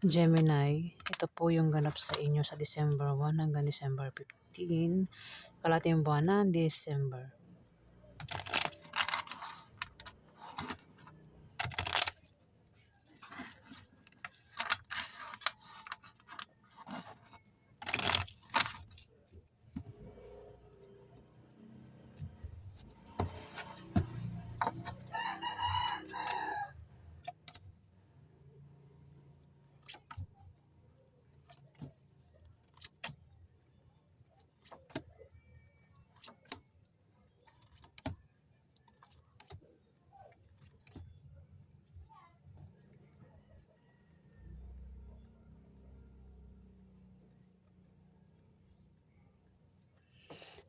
Gemini, ito po yung ganap sa inyo sa December 1 hanggang December 15, kalahating buwan ng December.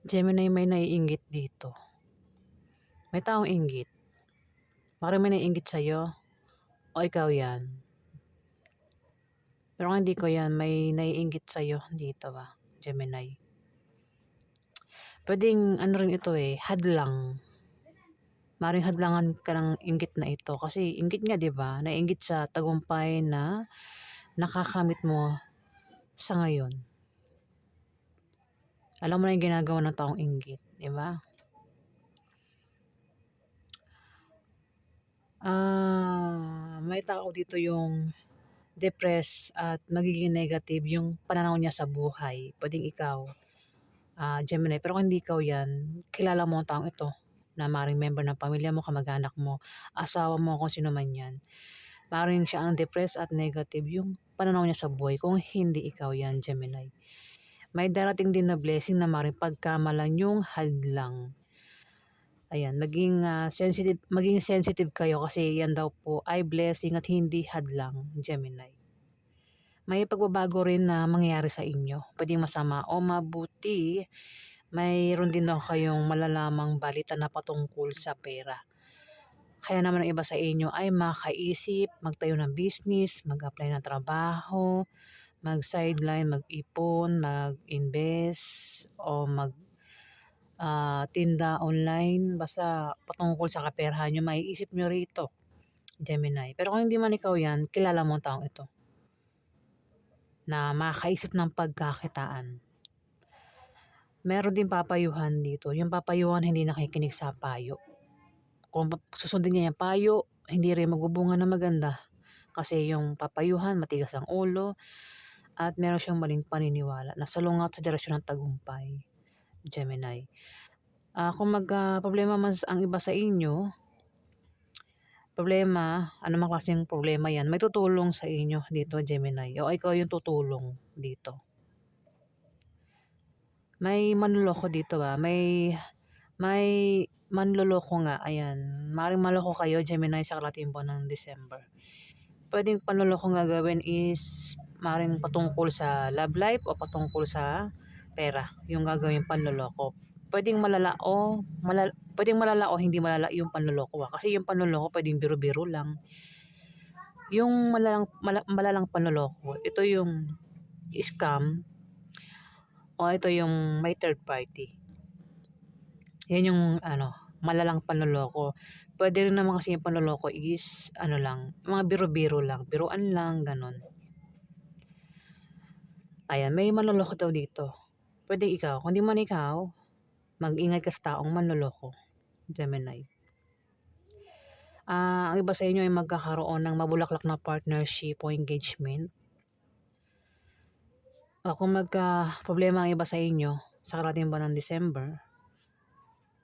Gemini, may naiinggit dito. May taong inggit. Parang may naiinggit sa'yo. O ikaw yan. Pero kung hindi ko yan, may naiinggit sa'yo dito ba, Gemini. Pwedeng ano rin ito hadlang. Maring hadlangan ka ng inggit na ito. Kasi inggit nga, di ba? Naiinggit sa tagumpay na nakakamit mo sa ngayon. Alam mo na yung ginagawa ng taong inggit, di ba? May tao dito yung depressed at magiging negative yung pananaw niya sa buhay. Pwedeng ikaw, Gemini. Pero kung hindi ikaw yan, kilala mo ang taong ito na maring member ng pamilya mo, kamag-anak mo, asawa mo, kung sino man yan. Maring siya ang depressed at negative yung pananaw niya sa buhay. Kung hindi ikaw yan, Gemini. May darating din na blessing na maring pagkamalan yung hadlang. Ayan, maging sensitive kayo kasi yan daw po ay blessing at hindi hadlang, Gemini. May pagbabago rin na mangyayari sa inyo. Pwedeng masama o mabuti. Mayroon din daw kayong malalamang balita na patungkol sa pera. Kaya naman ang iba sa inyo ay makaisip, magtayo ng business, mag-apply ng trabaho, mag-sideline, mag-ipon, mag-invest, o tinda online. Basta patungkol sa kaperahan nyo, maiisip nyo rito, Gemini. Pero kung hindi man ikaw yan, kilala mo ang taong ito na makakaisip ng pagkakitaan. Meron din papayuhan dito. Yung papayuhan hindi nakikinig sa payo. Kung susundin niya yung payo, hindi rin magbubunga na maganda. Kasi yung papayuhan, matigas ang ulo, at meron siyang maling paniniwala na salungat sa direksyon ng tagumpay, Gemini. Kung problema man ang iba sa inyo, anumang klaseng problema yan, may tutulong sa inyo dito, Gemini. O ikaw yung tutulong dito. May manloloko dito may manloloko nga, ayan. Maaaring maloko kayo, Gemini, sa kalahating buwan ng December. Pwedeng panloloko nga gawin is maaaring patungkol sa love life o patungkol sa pera, yung gagawin panloloko. Pwedeng malala o hindi malala yung panloloko. Kasi yung panloloko pwedeng biro-biro lang. Yung malalang panloloko, ito yung scam o ito yung may third party. Yan yung malalang panloloko. Pwede rin naman kasi yung panloloko is mga biro-biro lang, biruan lang, ganun. Ayan, may manloloko daw dito. Pwede ikaw. Kung di man ikaw, mag-ingat ka sa taong manloloko, Gemini. Ang iba sa inyo ay magkakaroon ng mabulaklak na partnership o engagement. Kung problema ang iba sa inyo sa karating buwan ng December,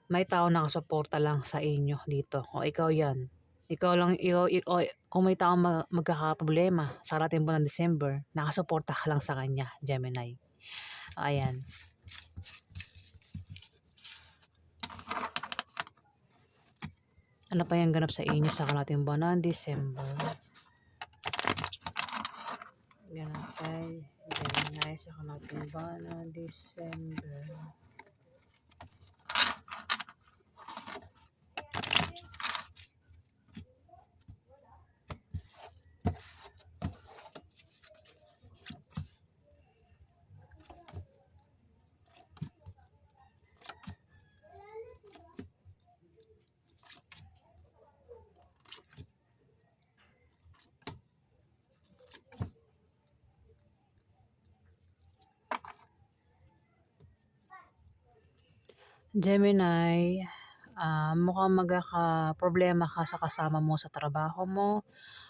may tao nakasuporta lang sa inyo dito. O ikaw yan. Kung may tao magkakaproblema sa karating buwan ng December, nakasuporta ka lang sa kanya, Gemini. Ayan. Ano pa yung ganap sa inyo sa karating buwan ng December? Ganap kay Gemini sa karating buwan ng December. Gemini, mukhang magkakaproblema ka sa kasama mo sa trabaho mo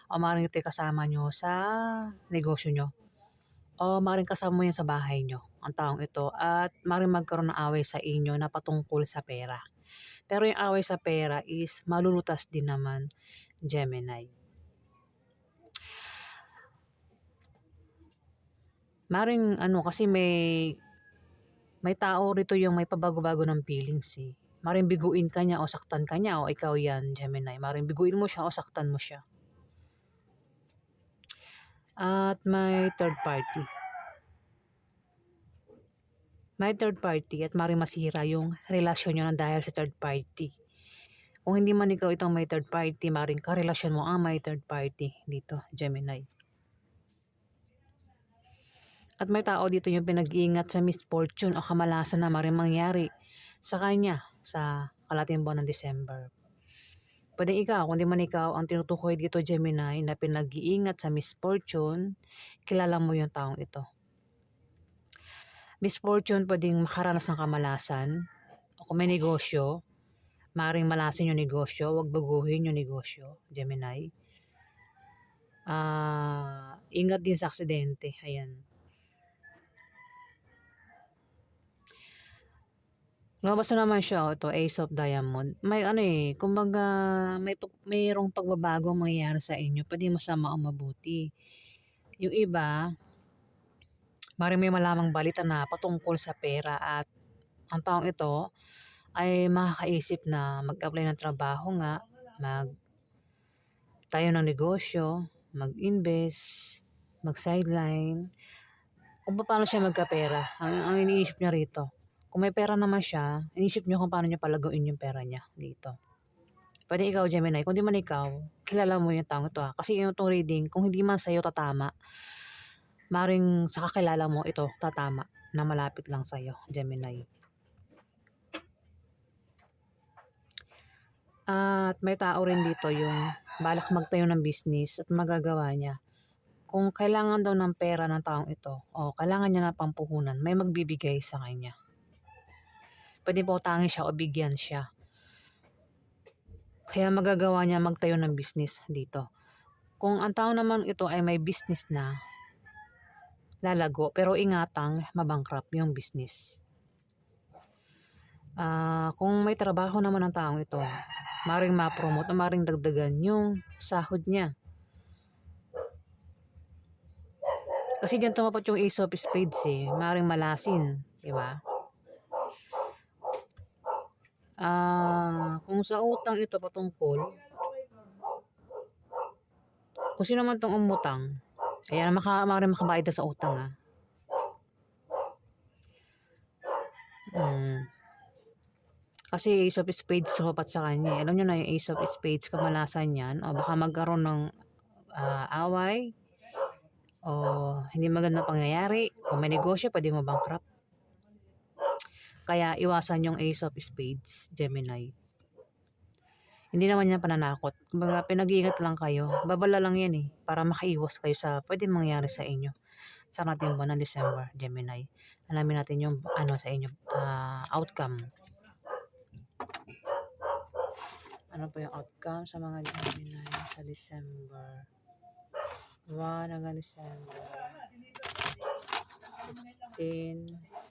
o maaaring ito'y kasama niyo sa negosyo niyo o maaaring kasama mo 'yan sa bahay niyo, ang taong ito at maaaring magkaroon ng away sa inyo na patungkol sa pera. Pero yung away sa pera is malulutas din naman, Gemini. Maaaring ano kasi may tao rito yung may pabago-bago ng feelings, eh. Maaaring biguin ka niya o saktan ka niya o ikaw 'yan, Gemini. Maaaring biguin mo siya o saktan mo siya. At may third party. May third party at maaaring masira yung relasyon niyo ng dahil sa third party. Kung hindi man ikaw itong may third party, maaaring karelasyon mo ang may third party dito, Gemini. At may tao dito yung pinag-iingat sa misfortune o kamalasan na maaaring mangyari sa kanya sa kalahating buwan ng December. Puwedeng ikaw, kung di man ikaw ang tinutukoy dito, Gemini, na pinag-iingat sa misfortune, kilala mo yung taong ito. Misfortune puwedeng makaranas ng kamalasan o kung may negosyo, maaaring malasin yung negosyo, huwag baguhin yung negosyo, Gemini. Ingat din sa aksidente, ayan. Lumabas na naman siya, ito Ace of Diamond. May ano, kumbaga mayroong pagbabago ang mangyayari sa inyo, puwedeng masama o mabuti. Yung iba, maaaring may malamang balita na patungkol sa pera at ang taong ito ay makakaisip na mag-apply ng trabaho nga, magtayo ng negosyo, mag-invest, mag-sideline, kung paano siya magkapera. Ang iniisip niya rito. Kung may pera naman siya, iniisip niya kung paano niya palagawin yung pera niya dito. Puwedeng ikaw, Gemini, kung di man ikaw, kilala mo yung taong ito, kasi yung itong reading, kung hindi man sa'yo tatama, maaaring sa kakilala mo ito tatama na malapit lang sa'yo, Gemini. At may tao rin dito yung balak magtayo ng business at magagawa niya. Kung kailangan daw ng pera ng taong ito o kailangan niya ng pampuhunan, may magbibigay sa kanya. Puwedeng pautangin siya o bigyan siya. Kaya magagawa niya magtayo ng business dito. Kung ang tao naman ito ay may business na, lalago pero ingatang ma-bankrupt yung business. Kung may trabaho naman ang taong ito, maaaring ma-promote o maaaring dagdagan yung sahod niya. Kasi diyan tumapat yung Ace of Spades, maaaring malasin, 'di ba? Kung sa utang ito patungkol, kung sino man 'tong umutang, ayan maaaring makabayad na sa utang, Kasi Ace of Spades tumapat sa kanya, Alam niyo na yung Ace of Spades kamalasan niyan o baka magkaroon ng, away o hindi magandang pangyayari. Kung may negosyo puwedeng ma-bankrupt. Kaya iwasan yung Ace of Spades, Gemini. Hindi naman yan pananakot. Kumbaga pinag-iingat lang kayo. Babala lang yan, para makaiwas kayo sa puwedeng mangyari sa inyo sa karating buwan ng December, Gemini. Alamin natin yung ano sa inyo, outcome. Ano po yung outcome sa mga Gemini sa December? 1 hanggang December 15.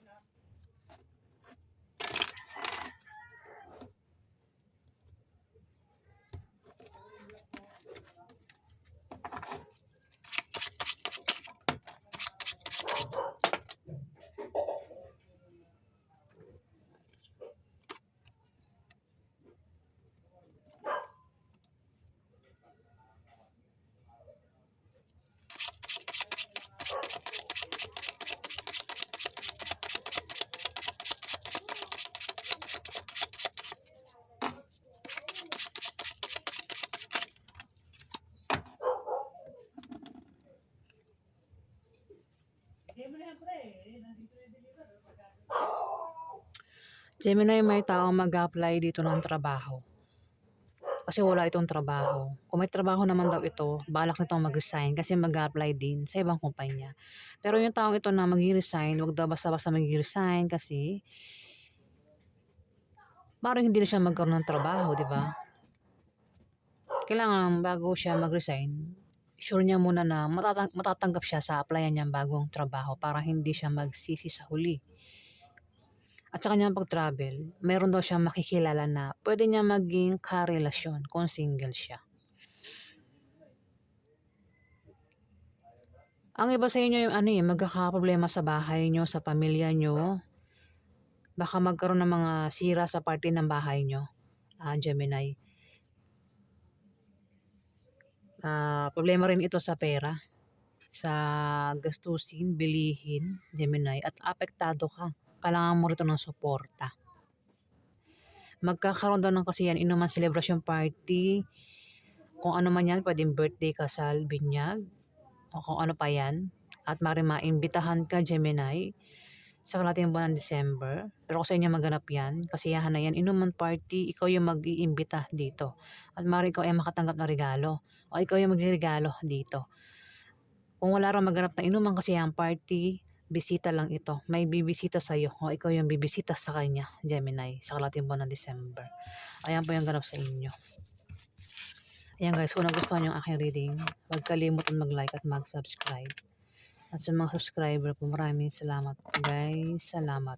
Gemini, may taong mag-apply dito ng trabaho. Kasi wala itong trabaho. Kung may trabaho naman daw ito, balak nitong mag-resign kasi mag-apply din sa ibang kumpanya. Pero yung taong ito na mag-resign, wag daw basta-basta mag-resign kasi Maaaring hindi na siya magkaroon ng trabaho, 'di ba? Kailangan bago siya mag-resign, sure niya muna na matatanggap siya sa applyan niyang bagong trabaho para hindi siya magsisi sa huli. At sa kanyang pag-travel, meron daw siyang makikilala na pwede niya maging karelasyon kung single siya. Ang iba sa inyo yung magkakaproblema sa bahay niyo, sa pamilya niyo. Baka magkaroon ng mga sira sa parte ng bahay niyo, Gemini. Problema rin ito sa pera, sa gastusin, bilihin, Gemini, at apektado ka. Kailangan mo rito ng suporta. Magkakaroon daw ng kasi yan, inuman celebration party, kung ano man yan, pwedeng birthday, kasal, binyag, o kung ano pa yan. At maimbitahan ka, Gemini, sa kalating buwan ng December. Pero kung sa inyo maganap yan, kasiyahan na yan, inuman party, ikaw yung mag-iimbita dito. At ikaw ay makatanggap ng regalo. O ikaw yung mag-regalo dito. Kung wala raw maganap na inuman kasiyahan party, bisita lang ito. May bibisita sa'yo o ikaw yung bibisita sa kanya, Gemini, sa kalating buwan ng December. Ayan po yung ganap sa inyo. Ayan guys, kung nagustuhan yung aking reading, huwag kalimutan mag-like at mag-subscribe. At sa mga subscriber po, maraming salamat guys. Salamat.